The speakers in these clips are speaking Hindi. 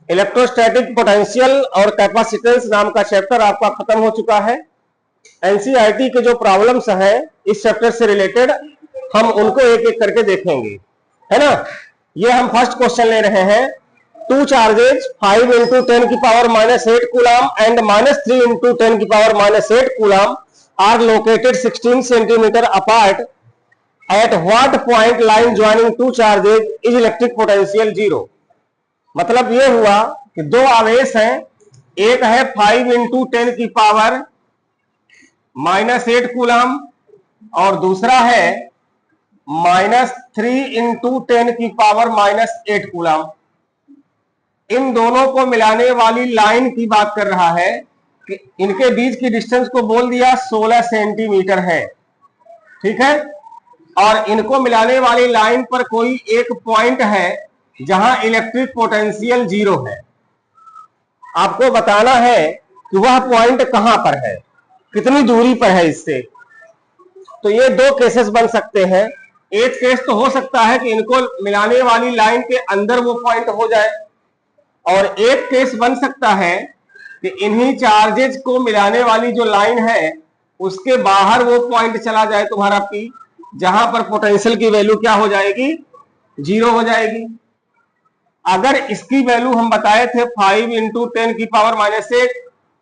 इलेक्ट्रोस्टैटिक पोटेंशियल और कैपेसिटेंस नाम का चैप्टर आपका खत्म हो चुका है। एनसीईआरटी के जो प्रॉब्लम्स हैं इस चैप्टर से रिलेटेड हम उनको एक एक करके देखेंगे, है ना। ये हम फर्स्ट क्वेश्चन ले रहे हैं। टू चार्जेज 5 इंटू 10 की पावर -8 कूलम एंड -3 इंटू 10 की power -8 coulomb are located 16 centimetre apart at what point line joining two charges is electric potential 0। मतलब ये हुआ कि दो आवेश हैं, एक है 5 इंटू 10 की पावर -8 कूलम और दूसरा है -3 इंटू 10 की पावर -8 कूलम। इन दोनों को मिलाने वाली लाइन की बात कर रहा है कि इनके बीच की डिस्टेंस को बोल दिया 16 सेंटीमीटर है, ठीक है। और इनको मिलाने वाली लाइन पर कोई एक पॉइंट है जहां इलेक्ट्रिक पोटेंशियल 0 है। आपको बताना है कि वह पॉइंट कहां पर है, कितनी दूरी पर है इससे। तो ये दो केसेस बन सकते हैं। एक केस तो हो सकता है कि इनको मिलाने वाली लाइन के अंदर वो पॉइंट हो जाए, और एक केस बन सकता है कि इन्हीं चार्जेज को मिलाने वाली जो लाइन है उसके बाहर वो पॉइंट चला जाए तुम्हारा P, जहां पर पोटेंशियल की वैल्यू क्या हो जाएगी, 0 हो जाएगी। अगर इसकी वैल्यू हम बताए थे 5 इंटू 10 की पावर -8,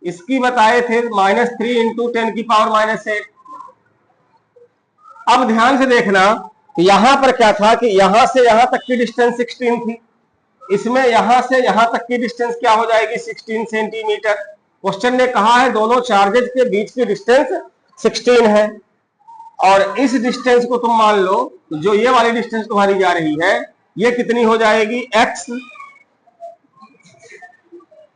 इसकी बताए थे -3 इंटू 10 की पावर -8। अब ध्यान से देखना, यहां पर क्या था कि यहां से यहां तक की डिस्टेंस 16 थी, इसमें यहां से यहां तक की डिस्टेंस क्या हो जाएगी, 16 सेंटीमीटर। क्वेश्चन ने कहा है दोनों चार्जेज के बीच की डिस्टेंस 16 है, और इस डिस्टेंस को तुम मान लो, जो ये वाली डिस्टेंस तुम्हारी जा रही है ये कितनी हो जाएगी, x।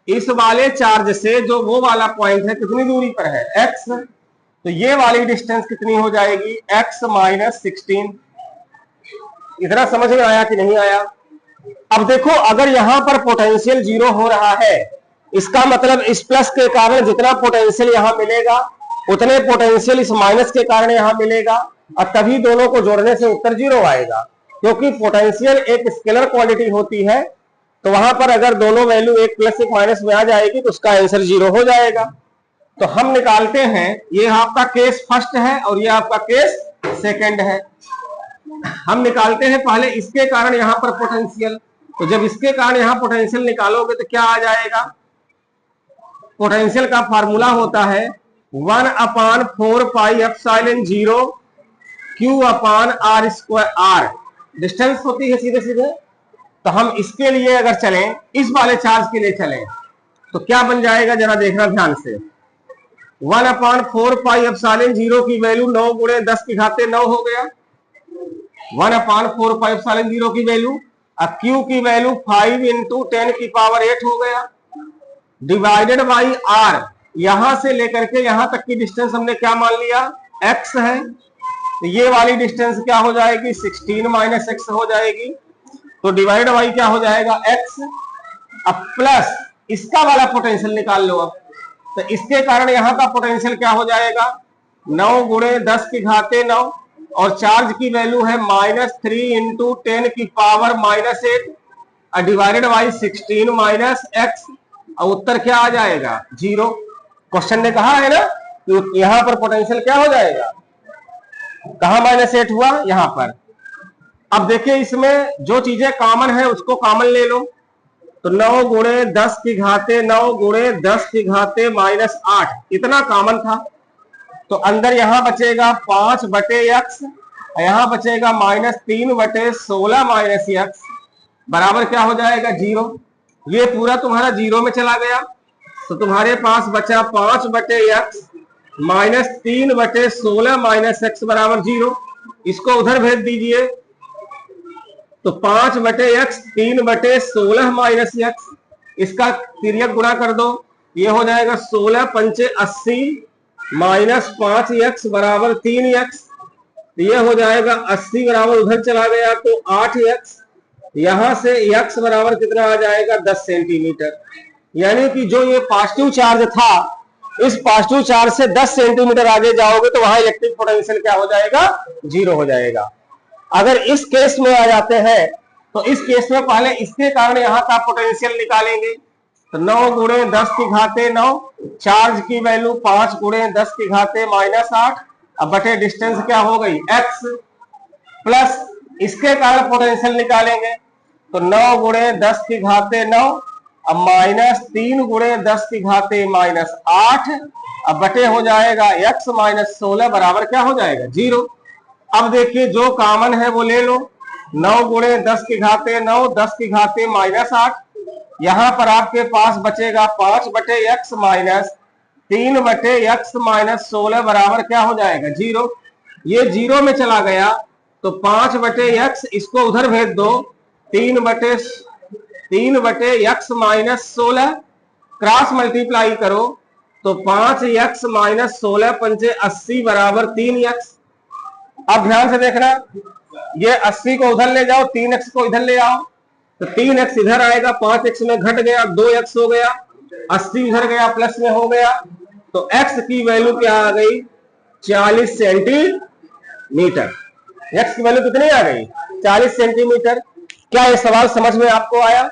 इस वाले चार्ज से जो वो वाला पॉइंट है कितनी दूरी पर है, x। तो ये वाली डिस्टेंस कितनी हो जाएगी, x -16। इतना समझ में आया कि नहीं आया। अब देखो, अगर यहां पर पोटेंशियल 0 हो रहा है, इसका मतलब इस प्लस के कारण जितना पोटेंशियल यहां मिलेगा उतने पोटेंशियल इस माइनस के कारण यहां मिलेगा, और तभी दोनों को जोड़ने से उत्तर 0 आएगा। क्योंकि पोटेंशियल एक स्केलर क्वांटिटी होती है, तो वहां पर अगर दोनों वैल्यू एक प्लस एक माइनस में आ जाएगी तो उसका आंसर 0 हो जाएगा। तो हम निकालते हैं, ये आपका केस फर्स्ट है और ये आपका केस सेकंड है। हम निकालते हैं पहले इसके कारण यहां पर पोटेंशियल। तो जब इसके कारण यहां पोटेंशियल निकालोगे तो क्या आ जाएगा, पोटेंशियल का फार्मूला होता है 1/4πε0 Q/r²। डिस्टेंस होती है सीधे सीधे। तो हम इसके लिए अगर चलें, इस वाले चार्ज के लिए चलें, तो क्या बन जाएगा जरा देखना ध्यान से। 1/4πε0 की वैल्यू 9 × 10⁻9 हो गया। 1/4πε0 की वैल्यू, Q की वैल्यू 5 इंटू 10 की पावर 8 हो गया, डिवाइडेड बाई R। यहां से लेकर के यहां तक की डिस्टेंस हमने क्या मान लिया, x है। तो ये वाली डिस्टेंस क्या हो जाएगी, 16 - x हो जाएगी। तो डिवाइड बाई क्या हो जाएगा, x। अब प्लस इसका वाला पोटेंशियल निकाल लो। अब तो इसके कारण यहां का पोटेंशियल क्या हो जाएगा, 9 × 10⁻9, और चार्ज की वैल्यू है -3 इंटू 10 की पावर -8 डिवाइडेड बाई 16 - x, और उत्तर क्या आ जाएगा, 0। क्वेश्चन ने कहा है ना कि यहां पर पोटेंशियल क्या हो जाएगा, कहां -8 हुआ, यहां पर। अब देखिए, इसमें जो चीजें कॉमन है उसको कॉमन ले लो। तो 9 × 10⁻9 × 10⁻−8 इतना कॉमन था। तो अंदर यहां बचेगा 5/x, यहां बचेगा -3/16 - x, बराबर क्या हो जाएगा, 0। ये पूरा तुम्हारा 0 में चला गया। तो तुम्हारे पास बचा 5/x -3/16 - x बराबर 0। इसको उधर भेज दीजिए। तो 5/x 3/16 - x, इसका तिर्यक गुणा कर दो, ये हो जाएगा 16×5 = 80 -5x बराबर 3x। ये हो जाएगा 80 बराबर उधर चला गया तो 8x। यहां से x बराबर कितना आ जाएगा, 10 सेंटीमीटर। यानी कि जो ये पॉजिटिव चार्ज था, इस पॉजिटिव चार्ज से 10 सेंटीमीटर आगे जाओगे तो वहां इलेक्ट्रिक पोटेंशियल क्या हो जाएगा, 0 हो जाएगा। अगर इस केस में आ जाते हैं तो इस केस में पहले इसके कारण यहां का पोटेंशियल निकालेंगे। तो 9 गुणे 10 की घाते 9, चार्ज की वैल्यू 5 गुणे 10 की घाते -8, अब बटे डिस्टेंस क्या हो गई x, प्लस इसके कारण पोटेंशियल निकालेंगे। तो 9 गुणे 10 की घाते 9, अब -3 गुणे 10 की घाते -8, अब बटे हो जाएगा x -16 बराबर क्या हो जाएगा 0। अब देखिए जो कॉमन है वो ले लो, 9 गुणे 10 की घाते 9, 10 की घाते -8, यहां पर आपके पास बचेगा 5 बटे x माइनस 3 बटे x -16 बराबर क्या हो जाएगा 0। ये 0 में चला गया तो 5 बटे x इसको उधर भेज दो, 3 बटे x -16 क्रॉस मल्टीप्लाई करो तो 5x -16 पंचे 80 बराबर 3x। अब ध्यान से देखना, ये 80 को उधर ले जाओ, 3x को इधर ले आओ, तो 3x इधर आएगा, 5x में घट गया 2x हो गया, 80 इधर गया प्लस में हो गया, तो x की वैल्यू क्या आ गई 40 सेंटीमीटर। x की वैल्यू कितनी आ गई 40 सेंटीमीटर। क्या ये सवाल समझ में आपको आया?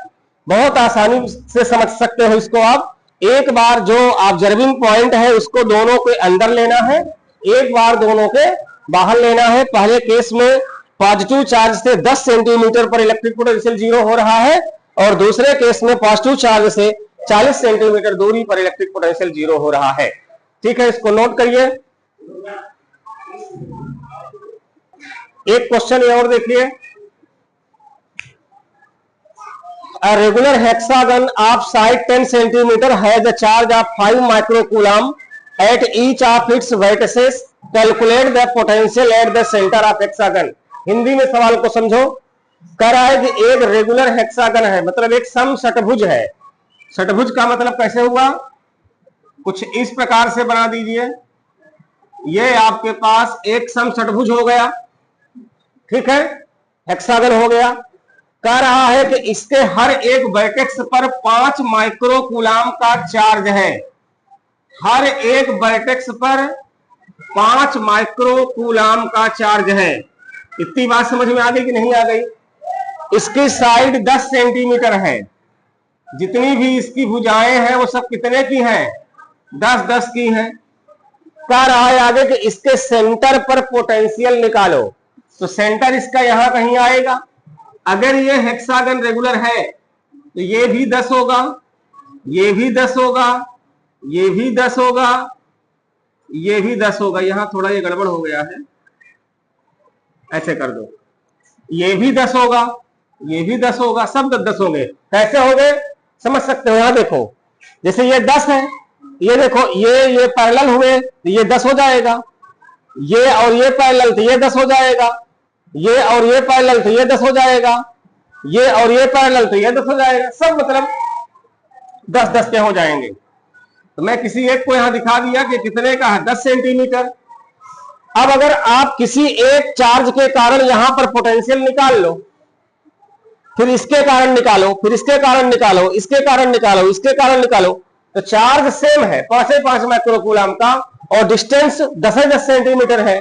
बहुत आसानी से समझ सकते हो इसको आप। एक बार जो ऑब्जर्विंग पॉइंट है उसको दोनों के अंदर लेना है, एक बार दोनों के बाहर लेना है। पहले केस में पॉजिटिव चार्ज से 10 सेंटीमीटर पर इलेक्ट्रिक पोटेंशियल 0 हो रहा है, और दूसरे केस में पॉजिटिव चार्ज से 40 सेंटीमीटर दूरी पर इलेक्ट्रिक पोटेंशियल 0 हो रहा है। ठीक है, इसको नोट करिए। एक क्वेश्चन और देखिए, A regular hexagon of side 10 centimeter has a charge of 5 microcoulomb at each of its vertices. Calculate the potential at the center of hexagon. Hindi में सवाल को समझो। कह रहा है कि एक रेगुलर हेक्सागन है, मतलब एक समषटभुज है। षटभुज का मतलब कैसे हुआ, कुछ इस प्रकार से बना दीजिए, ये आपके पास एक समषटभुज हो गया, ठीक है, हेक्सागन हो गया। कह रहा है कि इसके हर एक वर्टेक्स पर 5 माइक्रोकूलम का चार्ज है, हर एक वर्टेक्स पर 5 माइक्रोकूलम का चार्ज है। इतनी बात समझ में आ गई कि नहीं आ गई? इसकी साइड 10 सेंटीमीटर है, जितनी भी इसकी भुजाएं हैं वो सब कितने की हैं 10-10 की हैं। कह रहा है आगे कि इसके सेंटर पर पोटेंशियल निकालो, तो सेंटर इसका यहां कहीं आएगा। अगर ये हेक्सागन रेगुलर है तो ये भी 10 होगा, ये भी 10 होगा, ये भी 10 होगा, ये भी 10 होगा। यहां थोड़ा ये गड़बड़ हो गया है, ऐसे कर दो, ये भी 10 होगा, ये भी 10 होगा, सब 10-10 होंगे। कैसे हो गए समझ सकते हो। यहां देखो, जैसे ये 10 है, ये देखो ये पैरेलल हुए तो ये 10 हो जाएगा, ये और ये पैरेलल तो ये 10 हो जाएगा, ये और ये पैरेलल तो ये 10 हो जाएगा, ये और ये पैरेलल तो ये 10 हो जाएगा, सब मतलब 10-10 के हो जाएंगे। तो मैं किसी एक को यहां दिखा दिया कि कितने का है 10 सेंटीमीटर। अब अगर आप किसी एक चार्ज के कारण यहां पर पोटेंशियल निकाल लो, फिर इसके कारण निकालो, फिर इसके कारण निकालो, इसके कारण निकालो, इसके कारण निकालो, तो चार्ज सेम है 5 माइक्रोकूलम का, और डिस्टेंस 10-10 सेंटीमीटर है।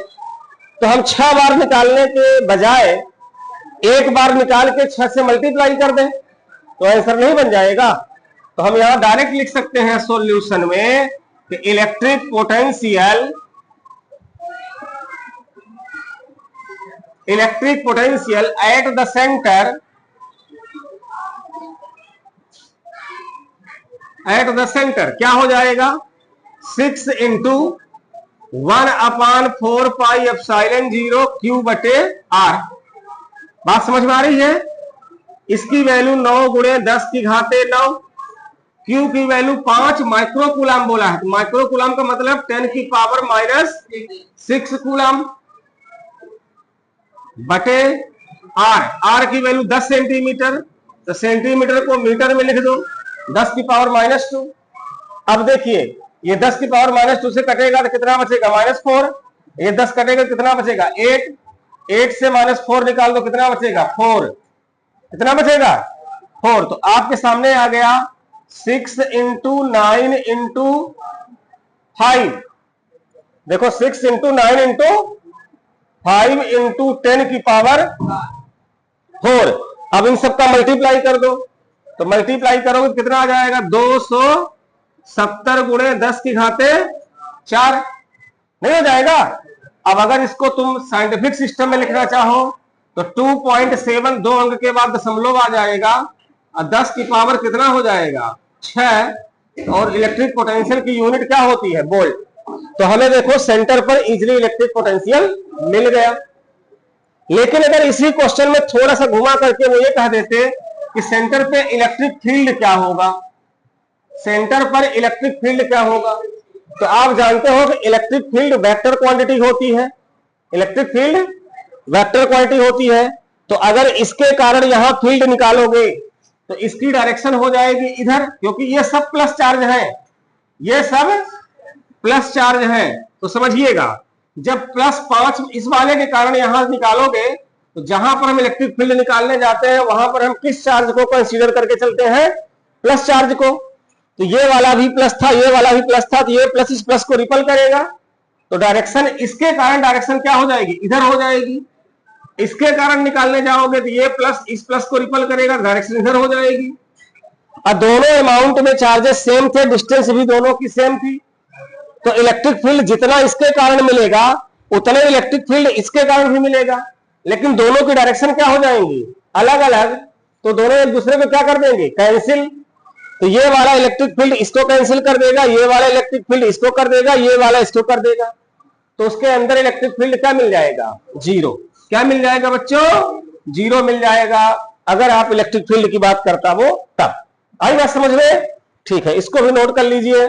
तो हम 6 बार निकालने के बजाय एक बार निकाल के 6 से मल्टीप्लाई कर दें तो आंसर नहीं बन जाएगा। तो हम यहां डायरेक्ट लिख सकते हैं सॉल्यूशन में कि electric potential at the centre क्या हो जाएगा 6 इंटू 1/4πε0 Q बटे R। बात समझ में आ रही है? इसकी वैल्यू 9 गुणे 10 की घाते 9, Q की वैल्यू 5 माइक्रोकूलम बोला है, तो माइक्रोकूलम का मतलब 10 की पावर -6 कूलम बटे R की वैल्यू 10 सेंटीमीटर, तो सेंटीमीटर को मीटर में लिख दो, 10 की पावर -2। अब देखिए ये 10 की पावर -2 से कटेगा तो कितना बचेगा -4, ये 10 कटेगा कितना बचेगा 8, 8 से -4 निकाल दो कितना बचेगा 4, कितना बचेगा 4। तो आपके सामने आ गया 6 इंटू 9 इंटू 5, देखो 6 इंटू 9 इंटू 5 इंटू 10 की पावर 4, अब इन सबका मल्टीप्लाई कर दो, तो मल्टीप्लाई करोगे तो कितना आ जाएगा, 270 गुणे 10 की घाते 4, नहीं हो जाएगा। अब अगर इसको तुम साइंटिफिक सिस्टम में लिखना चाहो तो 2.7, 2 अंक के बाद दशमलव आ जाएगा, और 10 की पावर कितना हो जाएगा, 6, और इलेक्ट्रिक पोटेंशियल की यूनिट क्या होती है, वोल्ट। तो हमें देखो सेंटर पर इजीली इलेक्ट्रिक पोटेंशियल मिल गया। लेकिन अगर इसी क्वेश्चन में थोड़ा सा घुमा करके वो ये कह देते कि सेंटर पे इलेक्ट्रिक फील्ड क्या होगा, सेंटर पर इलेक्ट्रिक फील्ड क्या होगा, तो आप जानते हो कि इलेक्ट्रिक फील्ड वेक्टर क्वांटिटी होती है, इलेक्ट्रिक फील्ड वेक्टर क्वांटिटी होती है। तो अगर इसके कारण यहां फील्ड निकालोगे तो इसकी डायरेक्शन हो जाएगी इधर, क्योंकि ये सब प्लस चार्ज है, ये सब प्लस चार्ज है। तो समझिएगा, जब +5 इस वाले के कारण यहां निकालोगे तो जहां पर हम इलेक्ट्रिक फील्ड निकालने जाते हैं वहां पर हम किस चार्ज को कंसीडर करके चलते हैं, प्लस चार्ज को। तो ये वाला भी प्लस था, ये वाला भी प्लस था, तो ये प्लस इस प्लस को रिपल करेगा, तो डायरेक्शन इसके कारण डायरेक्शन क्या हो जाएगी, इधर हो जाएगी। इसके कारण निकालने जाओगे तो ये प्लस इस प्लस को रिपल करेगा, डायरेक्शन इधर हो जाएगी। और दोनों अमाउंट में चार्जेस सेम थे, डिस्टेंस भी दोनों की सेम थी, तो इलेक्ट्रिक फील्ड जितना इसके कारण मिलेगा उतना इलेक्ट्रिक फील्ड इसके कारण भी मिलेगा, लेकिन दोनों की डायरेक्शन क्या हो जाएंगी, अलग अलग। तो दोनों एक दूसरे को क्या कर देंगे, कैंसिल। तो ये वाला इलेक्ट्रिक फील्ड इसको कैंसिल कर देगा, ये वाला इलेक्ट्रिक फील्ड इसको कर देगा, ये वाला इसको कर देगा, तो उसके अंदर इलेक्ट्रिक फील्ड क्या मिल जाएगा, 0। क्या मिल जाएगा बच्चों, 0 मिल जाएगा। अगर आप इलेक्ट्रिक फील्ड की बात करता वो तब। आई बात समझ में, ठीक है, इसको भी नोट कर लीजिए।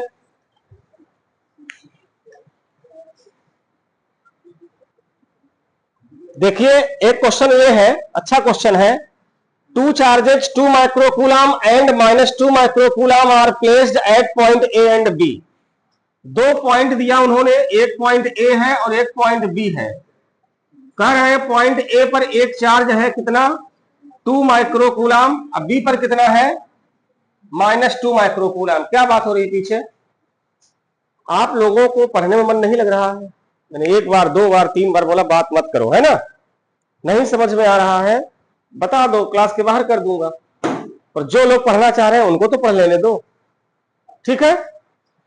देखिए एक क्वेश्चन ये है, अच्छा क्वेश्चन है, 2 charges 2 microcoulomb and -2 microcoulomb are placed at point A and B। 2 point दिया उन्होंने, एक पॉइंट A है और एक पॉइंट B है। कह रहे हैं पॉइंट A पर एक चार्ज है कितना, 2 माइक्रोकूलम, अब B पर कितना है, -2 माइक्रोकूलम। क्या बात हो रही है पीछे, आप लोगों को पढ़ने में मन नहीं लग रहा है, मैंने 1 बार 2 बार 3 बार बोला बात मत करो, है ना, नहीं समझ में आ रहा है बता दो, क्लास के बाहर कर दूंगा, और जो लोग पढ़ना चाह रहे हैं उनको तो पढ़ लेने दो, ठीक है।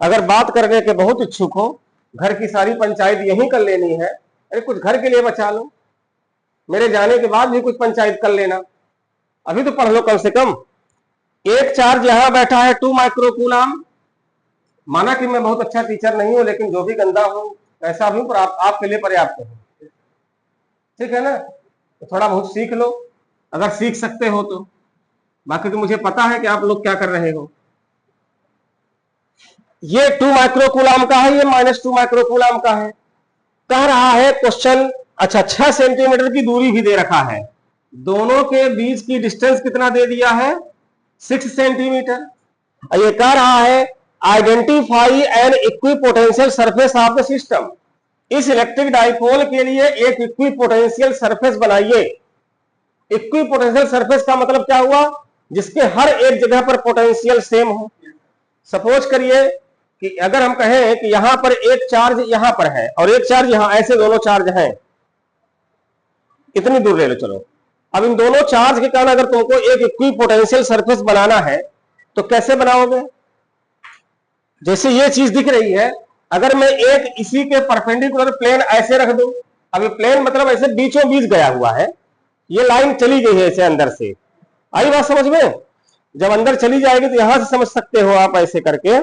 अगर बात करने के बहुत इच्छुक हो, घर की सारी पंचायत यही कर लेनी है, अरे कुछ घर के लिए बचा लो, मेरे जाने के बाद भी कुछ पंचायत कर लेना, अभी तो पढ़ लो कम से कम। एक चार्ज यहां बैठा है 2 माइक्रोकूलम, माना कि मैं बहुत अच्छा टीचर नहीं हूं, लेकिन जो भी गंदा हूं ऐसा भी पर आपके लिए पर्याप्त है, ठीक है ना, तो थोड़ा बहुत सीख लो अगर सीख सकते हो तो, बाकी तो मुझे पता है कि आप लोग क्या कर रहे हो। ये 2 माइक्रोकूलम का है, ये -2 माइक्रोकूलम का है। कह रहा है क्वेश्चन, अच्छा 6 सेंटीमीटर की दूरी भी दे रखा है, दोनों के बीच की डिस्टेंस कितना दे दिया है, 6 सेंटीमीटर। ये कह रहा है identify N equipotential surface of the system. इस इलेक्ट्रिक डाइपोल के लिए एक इक्विपोटेंशियल सरफेस बनाइए। इक्विपोटेंशियल सरफेस का मतलब क्या हुआ, जिसके हर एक जगह पर पोटेंशियल सेम हो। सपोज करिए कि अगर हम कहें कि यहां पर एक चार्ज यहां पर है और एक चार्ज यहां, ऐसे दोनों चार्ज हैं, इतनी दूर ले लो चलो। अब इन दोनों चार्ज के कारण अगर तुमको एक इक्विपोटेंशियल सरफेस बनाना है तो कैसे बनाओगे, जैसे ये चीज दिख रही है, अगर मैं एक इसी के परपेंडिकुलर प्लेन ऐसे रख दूं, अब ये प्लेन मतलब ऐसे बीचों बीच गया हुआ है, ये लाइन चली गई है ऐसे अंदर से, आई बात समझ में। जब अंदर चली जाएगी तो यहां से समझ सकते हो आप ऐसे करके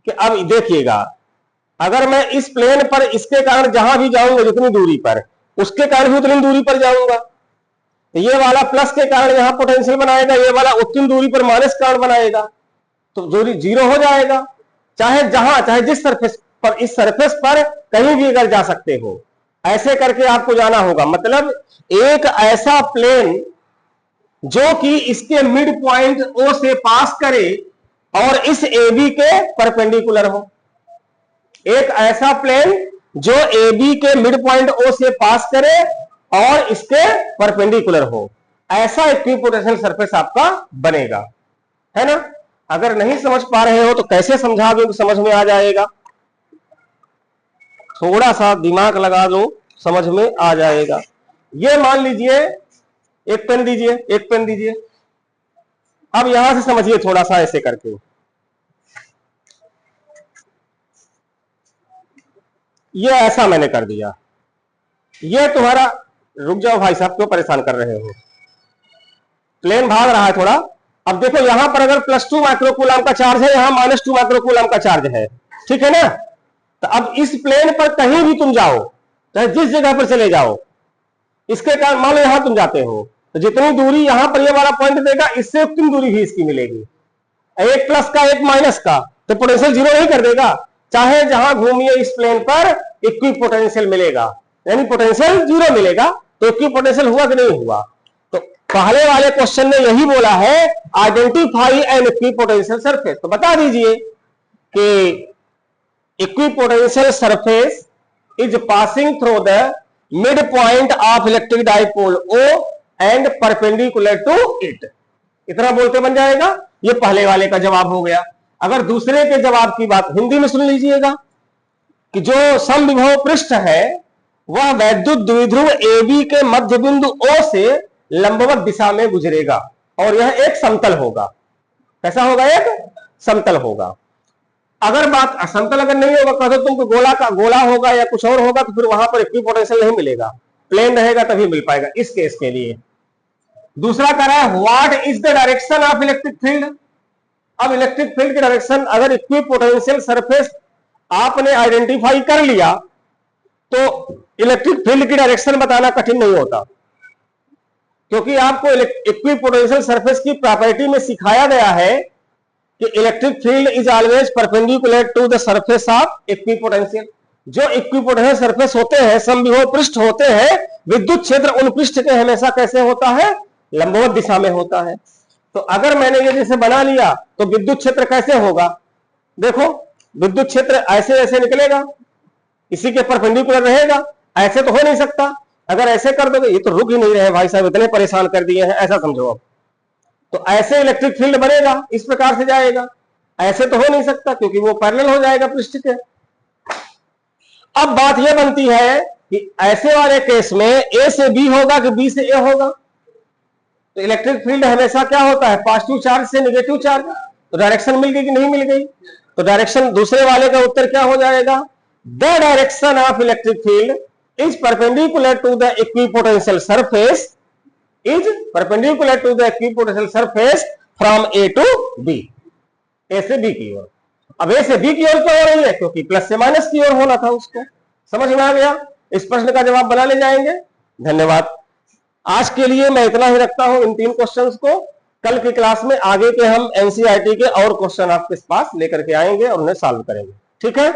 कि अब देखिएगा, अगर मैं इस प्लेन पर इसके कारण जहां भी जाऊंगा जितनी दूरी पर, उसके कारण भी उतनी दूरी पर जाऊंगा, तो ये वाला प्लस के कारण यहां पोटेंशियल बनाएगा, ये वाला उतनी दूरी पर माइनस कारण बनाएगा, तो दूरी 0 हो जाएगा। चाहे जहां, चाहे जिस सरफेस पर, इस सरफेस पर कहीं भी अगर जा सकते हो, ऐसे करके आपको जाना होगा। मतलब एक ऐसा प्लेन जो कि इसके मिड पॉइंट ओ से पास करे और इस AB के परपेंडिकुलर हो, एक ऐसा प्लेन जो AB के मिड पॉइंट O से पास करे और इसके परपेंडिकुलर हो, ऐसा इक्विपोटेंशियल सरफेस आपका बनेगा, है ना। अगर नहीं समझ पा रहे हो तो कैसे समझा दो, समझ में आ जाएगा, थोड़ा सा दिमाग लगा लो समझ में आ जाएगा। ये मान लीजिए, एक पेन दीजिए, एक पेन दीजिए। अब यहां से समझिए थोड़ा सा ऐसे करके, ये ऐसा मैंने कर दिया, ये तुम्हारा, रुक जाओ भाई साहब, क्यों परेशान कर रहे हो, प्लेन भाग रहा है थोड़ा। अब देखो यहां पर अगर +2 माइक्रोकूलम का चार्ज है, यहां -2 माइक्रोकूलम का चार्ज है, ठीक है ना। तो अब इस प्लेन पर कहीं भी तुम जाओ, चाहे जिस जगह पर चले जाओ, इसके कारण मान लो यहां तुम जाते हो, तो जितनी दूरी यहां पर ये वाला पॉइंट देगा, इससे उतनी दूरी भी इसकी मिलेगी, एक प्लस का एक माइनस का, तो पोटेंशियल जीरो नहीं कर देगा। चाहे जहां घूमिए इस प्लेन पर इक्वी पोटेंशियल मिलेगा, यानी पोटेंशियल जीरो मिलेगा। तो इक्वी पोटेंशियल हुआ कि नहीं हुआ? तो पहले वाले क्वेश्चन ने यही बोला है, identify an equipotential surface. तो बता दीजिए कि equipotential surface is passing through the mid point of electric dipole O and perpendicular to it. इतना बोलते बन जाएगा। ये पहले वाले का जवाब हो गया। अगर दूसरे के जवाब की बात हिंदी में सुन लीजिएगा कि जो समविभव पृष्ठ है वह वैद्युत द्विध्रुव AB के मध्य बिंदु O से लंबवत दिशा में गुजरेगा और यह एक समतल होगा। कैसा होगा? एक समतल होगा। अगर बात समतल अगर नहीं होगा, कहते तुमको गोला का गोला होगा या कुछ और होगा, तो फिर वहां पर इक्वी पोटेंशियल नहीं मिलेगा, प्लेन रहेगा तभी मिल पाएगा इस केस के लिए। दूसरा कह रहा है what is the direction of electric field. अब इलेक्ट्रिक फील्ड की डायरेक्शन अगर इक्वी पोटेंशियल सरफेस आपने आइडेंटिफाई कर लिया तो इलेक्ट्रिक फील्ड की डायरेक्शन बताना कठिन नहीं होता, क्योंकि आपको इक्वी पोटेंशियल सरफेस की प्रॉपर्टी में सिखाया गया है कि electric field is always perpendicular to the surface of equipotential. जो इक्वी पोटेंशियल सरफेस होते हैं, समविभव पृष्ठ होते हैं, विद्युत क्षेत्र उन पृष्ठ के हमेशा कैसे होता है? लंबवत दिशा में होता है। तो अगर मैंने ये जैसे बना लिया तो विद्युत क्षेत्र कैसे होगा? देखो विद्युत क्षेत्र ऐसे ऐसे निकलेगा, इसी के परपेंडिकुलर रहेगा, ऐसे तो हो नहीं सकता। अगर ऐसे कर दोगे, ये तो रुक ही नहीं रहे भाई साहब, इतने परेशान कर दिए हैं, ऐसा समझो। अब तो ऐसे इलेक्ट्रिक फील्ड बनेगा, इस प्रकार से जाएगा, ऐसे तो हो नहीं सकता क्योंकि वो पैरेलल हो जाएगा पृष्ठ के। अब बात यह बनती है कि ऐसे वाले केस में ए से बी होगा कि बी से ए होगा। तो इलेक्ट्रिक फील्ड हमेशा क्या होता है? पॉजिटिव चार्ज से नेगेटिव चार्ज। तो डायरेक्शन मिल गई कि नहीं मिल गई? तो डायरेक्शन दूसरे वाले का उत्तर क्या हो जाएगा? The direction of electric field is perpendicular to the equipotential surface, is perpendicular to the equipotential surface from A to B, A से बी की ओर। अब ए से बी की ओर क्यों हो रही है? क्योंकि प्लस से माइनस की ओर होना था उसको। समझ में आ गया? इस प्रश्न का जवाब बना ले जाएंगे। धन्यवाद। आज के लिए मैं इतना ही रखता हूं इन 3 क्वेश्चंस को। कल की क्लास में आगे के हम एनसीईआरटी के और क्वेश्चन आपके पास लेकर के आएंगे और उन्हें सॉल्व करेंगे। ठीक है?